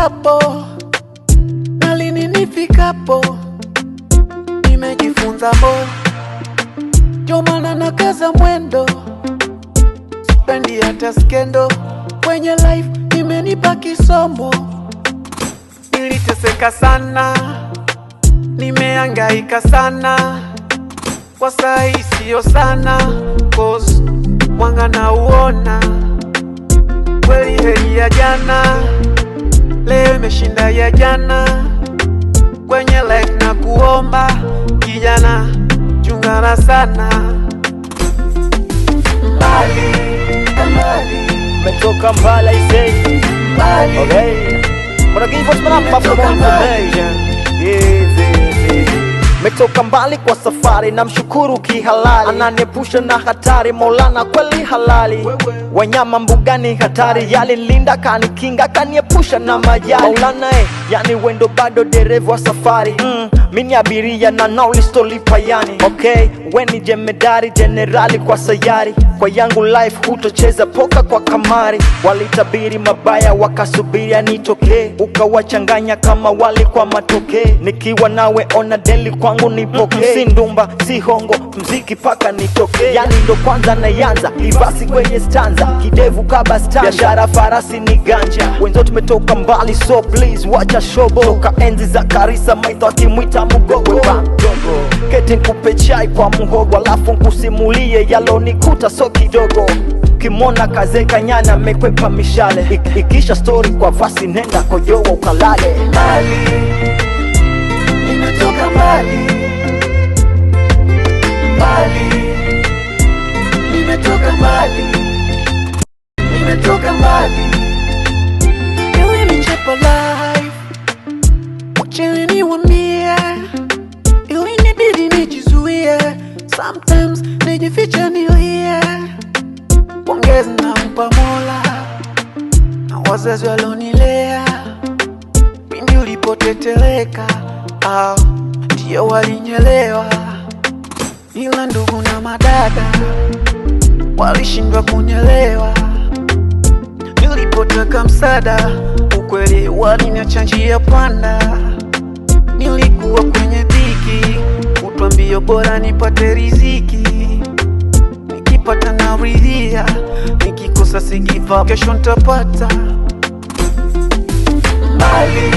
nianzapo na lini nifikapo, nimejifunza ndio maana nakaza mwendo, sipendi hata skendo. Kwenye life imenipa kisomo, niliteseka sana, nimehangaika sana, kwa saa hii sio sana, cause mwanga na uona. Kweli heri ya jana, leo imeshinda ya jana. Kwenye life na kuomba, kijana chungana sana. Mbali, mbali, metoka mbali, I say mbali. okay, wanna give us some information. Metoka mbali kwa safari, na mshukuru kihalali, ananiepusha na hatari, Maulana kweli halali. Wanyama mbugani hatari, yalilinda kanikinga, kaniepusha na majali. Maulana yani wendo bado dereva wa safari, mini abiria na nauli stolipa yani. Okay, weni jemedari generali kwa sayari, kwa yangu life hutocheza poka kwa kamari. Walitabiri mabaya wakasubiri anitokee, ukawachanganya kama wali kwa matoke. Nikiwa nawe ona deli kwangu nipokee, si ndumba si hongo mziki paka nitoke. Yani ndo kwanza nayanza livasi kwenye stanza, kidevu kaba stanja, biashara farasi ni ganja. Wenzo tumetoka mbali so please wacha shobo, toka enzi za Karisa maitho akimwita Mugogwe dogo. Keti nkupe chai kwa muhogo, alafu nkusimulie yalonikuta so kidogo. Kimona kazeka nyana mekwepa mishale, ikisha story kwa vasi nenda kojoa ukalale. Mbali, nimetoka mbali, mbali, nimetoka mbali, nimetoka mbali. Ili nichepa life, wacheni niwambie, ili nibidi nijizuie, sometimes nijificha nilie. Pongezi nampa Mola na wazazi walonilea, pindi ulipoteteleka ndio walinyelewa. Ila ndugu na madada walishindwa kunyelewa, nilipotaka msaada ukweli waliniacha njia panda. Nilikuwa kwenye dhiki, utwambio bora nipate riziki, nikipata na ridhia, nikikosa si give up, kesho ntapata. Mbali,